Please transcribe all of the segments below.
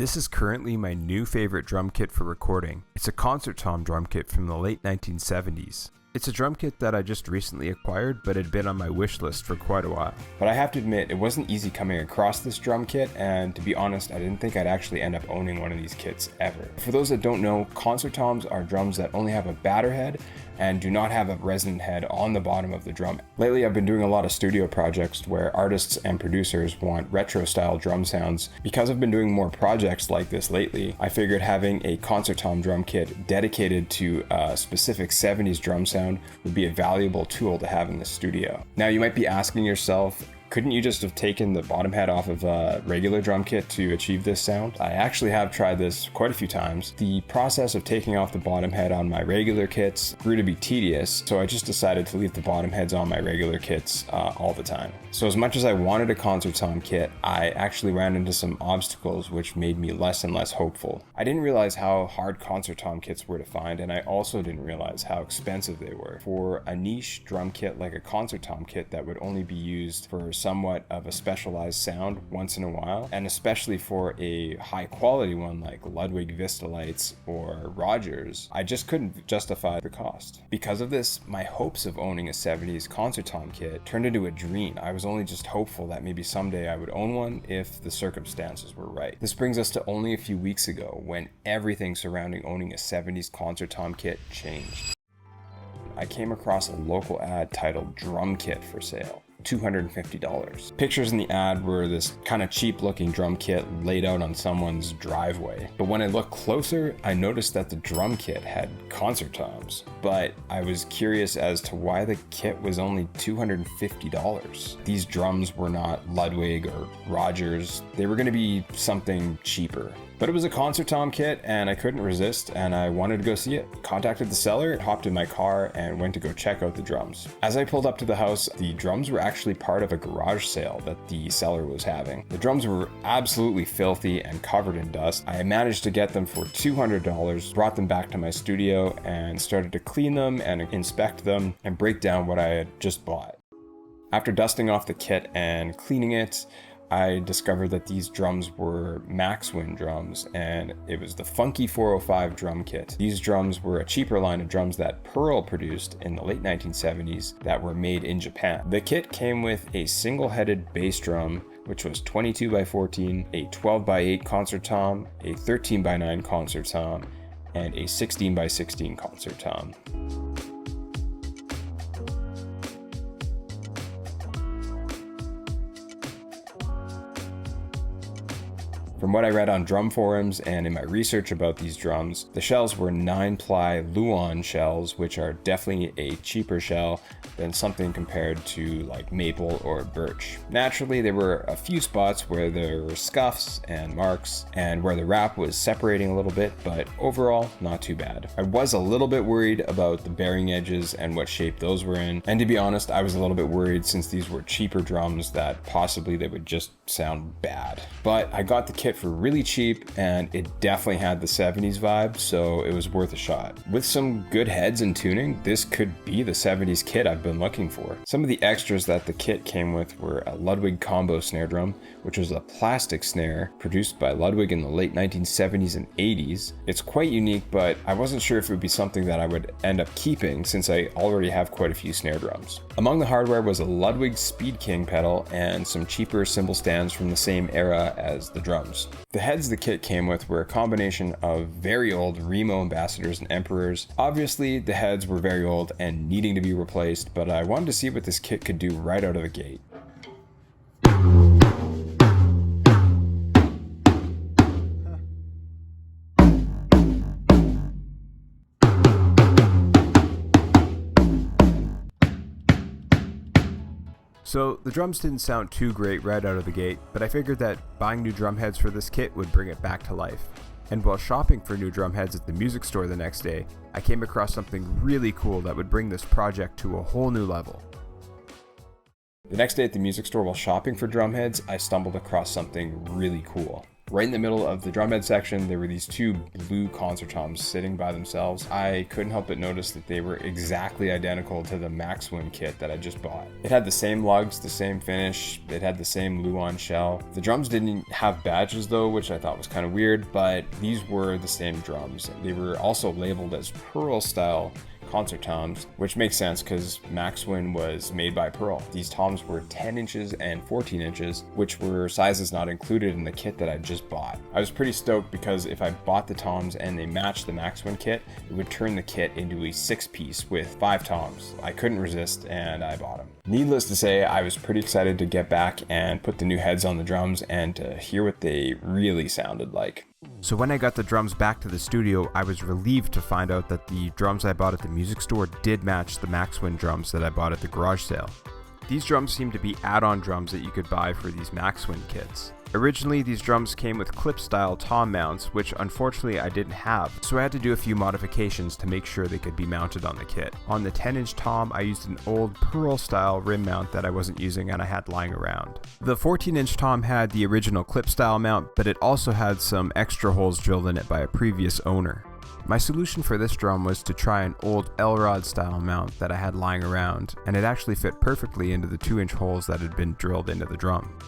This is currently my new favorite drum kit for recording. It's a concert tom drum kit from the late 1970s. It's a drum kit that I just recently acquired, but had been on my wish list for quite a while. But I have to admit, it wasn't easy coming across this drum kit, and to be honest, I didn't think I'd actually end up owning one of these kits ever. For those that don't know, concert toms are drums that only have a batter head and do not have a resonant head on the bottom of the drum. Lately, I've been doing a lot of studio projects where artists and producers want retro style drum sounds. Because I've been doing more projects like this lately, I figured having a concert tom drum kit dedicated to a specific 70s drum sound would be a valuable tool to have in the studio. Now, you might be asking yourself, couldn't you just have taken the bottom head off of a regular drum kit to achieve this sound? I actually have tried this quite a few times. The process of taking off the bottom head on my regular kits grew to be tedious, so I just decided to leave the bottom heads on my regular kits all the time. So as much as I wanted a concert tom kit, I actually ran into some obstacles which made me less and less hopeful. I didn't realize how hard concert tom kits were to find, and I also didn't realize how expensive they were. For a niche drum kit like a concert tom kit that would only be used for somewhat of a specialized sound once in a while, and especially for a high quality one like Ludwig Vistalites or Rogers, I just couldn't justify the cost. Because of this, my hopes of owning a 70s concert tom kit turned into a dream. I was only just hopeful that maybe someday I would own one if the circumstances were right. This brings us to only a few weeks ago when everything surrounding owning a 70s concert tom kit changed. I came across a local ad titled "Drum Kit for Sale." $250. Pictures in the ad were this kind of cheap looking drum kit laid out on someone's driveway. But when I looked closer, I noticed that the drum kit had concert toms. But I was curious as to why the kit was only $250. These drums were not Ludwig or Rogers. They were going to be something cheaper. But it was a concert tom kit and I couldn't resist and I wanted to go see it. Contacted the seller, hopped in my car and went to go check out the drums. As I pulled up to the house, the drums were actually part of a garage sale that the seller was having. The drums were absolutely filthy and covered in dust. I managed to get them for $200, brought them back to my studio and started to clean them and inspect them and break down what I had just bought. After dusting off the kit and cleaning it, I discovered that these drums were Maxwin drums, and it was the Funky 405 drum kit. These drums were a cheaper line of drums that Pearl produced in the late 1970s that were made in Japan. The kit came with a single-headed bass drum, which was 22x14, a 12x8 concert tom, a 13x9 concert tom, and a 16x16 concert tom. From what I read on drum forums and in my research about these drums, the shells were 9-ply Luan shells, which are definitely a cheaper shell than something compared to like maple or birch. Naturally, there were a few spots where there were scuffs and marks and where the wrap was separating a little bit, but overall, not too bad. I was a little bit worried about the bearing edges and what shape those were in, and to be honest, I was a little bit worried since these were cheaper drums that possibly they would just sound bad. But I got the kit for really cheap and it definitely had the 70s vibe, so it was worth a shot. With some good heads and tuning, this could be the 70s kit I've been looking for. Some of the extras that the kit came with were a Ludwig combo snare drum, which was a plastic snare produced by Ludwig in the late 1970s and 80s. It's quite unique, but I wasn't sure if it would be something that I would end up keeping since I already have quite a few snare drums. Among the hardware was a Ludwig Speed King pedal and some cheaper cymbal stands from the same era as the drums. The heads the kit came with were a combination of very old Remo Ambassadors and Emperors. Obviously, the heads were very old and needing to be replaced, but I wanted to see what this kit could do right out of the gate. So the drums didn't sound too great right out of the gate, but I figured that buying new drum heads for this kit would bring it back to life. And while shopping for new drum heads at the music store the next day, I came across something really cool that would bring this project to a whole new level. The next day at the music store while shopping for drum heads, I stumbled across something really cool. Right in the middle of the drumhead section, there were these two blue concert toms sitting by themselves. I couldn't help but notice that they were exactly identical to the Maxwin kit that I just bought. It had the same lugs, the same finish, it had the same Luan shell. The drums didn't have badges though, which I thought was kind of weird, but these were the same drums. They were also labeled as Pearl style concert toms, which makes sense because Maxwin was made by Pearl. These toms were 10 inches and 14 inches, which were sizes not included in the kit that I just bought. I was pretty stoked because if I bought the toms and they matched the Maxwin kit, it would turn the kit into a 6-piece with 5 toms. I couldn't resist and I bought them. Needless to say, I was pretty excited to get back and put the new heads on the drums and to hear what they really sounded like. So when I got the drums back to the studio, I was relieved to find out that the drums I bought at the music store did match the Maxwin drums that I bought at the garage sale. These drums seem to be add-on drums that you could buy for these Maxwin kits. Originally, these drums came with clip-style tom mounts, which unfortunately I didn't have, so I had to do a few modifications to make sure they could be mounted on the kit. On the 10-inch tom, I used an old Pearl-style rim mount that I wasn't using and I had lying around. The 14-inch tom had the original clip-style mount, but it also had some extra holes drilled in it by a previous owner. My solution for this drum was to try an old L-Rod style mount that I had lying around, and it actually fit perfectly into the 2-inch holes that had been drilled into the drum.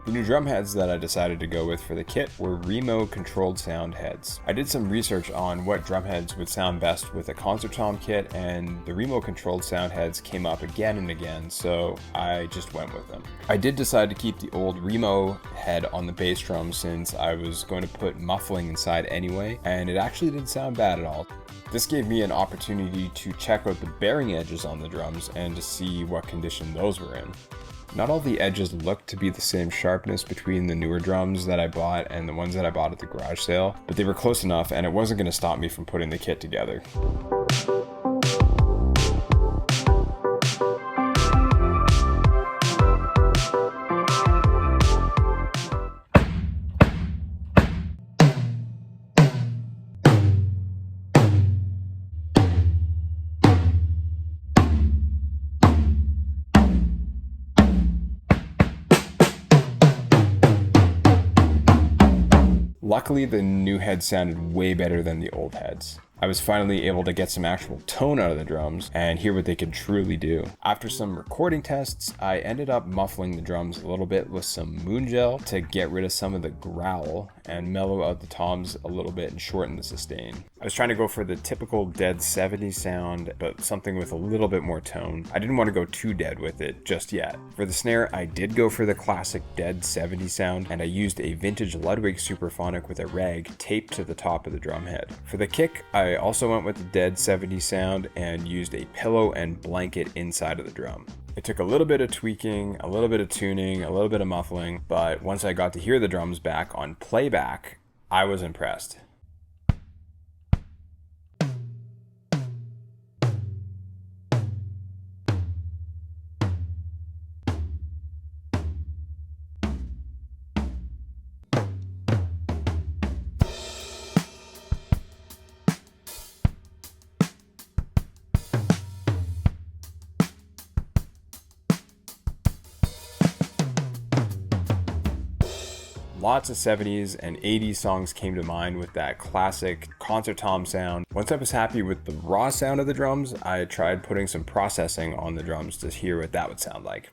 The new drum heads that I decided to go with for the kit were Remo controlled sound heads. I did some research on what drum heads would sound best with a concert tom kit, and the Remo controlled sound heads came up again and again, so I just went with them. I did decide to keep the old Remo head on the bass drum since I was going to put muffling inside anyway, and it actually didn't sound bad at all. This gave me an opportunity to check out the bearing edges on the drums and to see what condition those were in. Not all the edges looked to be the same sharpness between the newer drums that I bought and the ones that I bought at the garage sale, but they were close enough and it wasn't going to stop me from putting the kit together. Luckily, the new heads sounded way better than the old heads. I was finally able to get some actual tone out of the drums and hear what they could truly do. After some recording tests, I ended up muffling the drums a little bit with some moon gel to get rid of some of the growl and mellow out the toms a little bit and shorten the sustain. I was trying to go for the typical dead 70s sound, but something with a little bit more tone. I didn't want to go too dead with it just yet. For the snare, I did go for the classic dead 70s sound, and I used a vintage Ludwig Superphonic with a rag taped to the top of the drum head. For the kick, I also went with the dead 70s sound and used a pillow and blanket inside of the drum. It took a little bit of tweaking, a little bit of tuning, a little bit of muffling, but once I got to hear the drums back on playback, I was impressed. Lots of 70s and 80s songs came to mind with that classic concert tom sound. Once I was happy with the raw sound of the drums, I tried putting some processing on the drums to hear what that would sound like.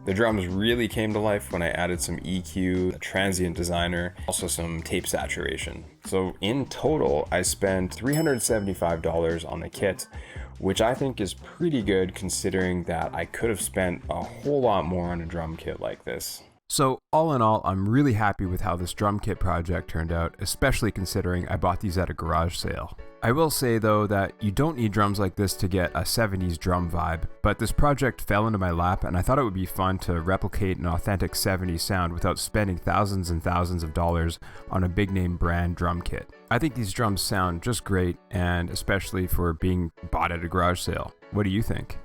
The drums really came to life when I added some EQ, a transient designer, also some tape saturation. So in total, I spent $375 on the kit, which I think is pretty good considering that I could have spent a whole lot more on a drum kit like this. So all in all, I'm really happy with how this drum kit project turned out, especially considering I bought these at a garage sale. I will say though that you don't need drums like this to get a 70s drum vibe, but this project fell into my lap and I thought it would be fun to replicate an authentic 70s sound without spending thousands and thousands of dollars on a big name brand drum kit. I think these drums sound just great, and especially for being bought at a garage sale. What do you think?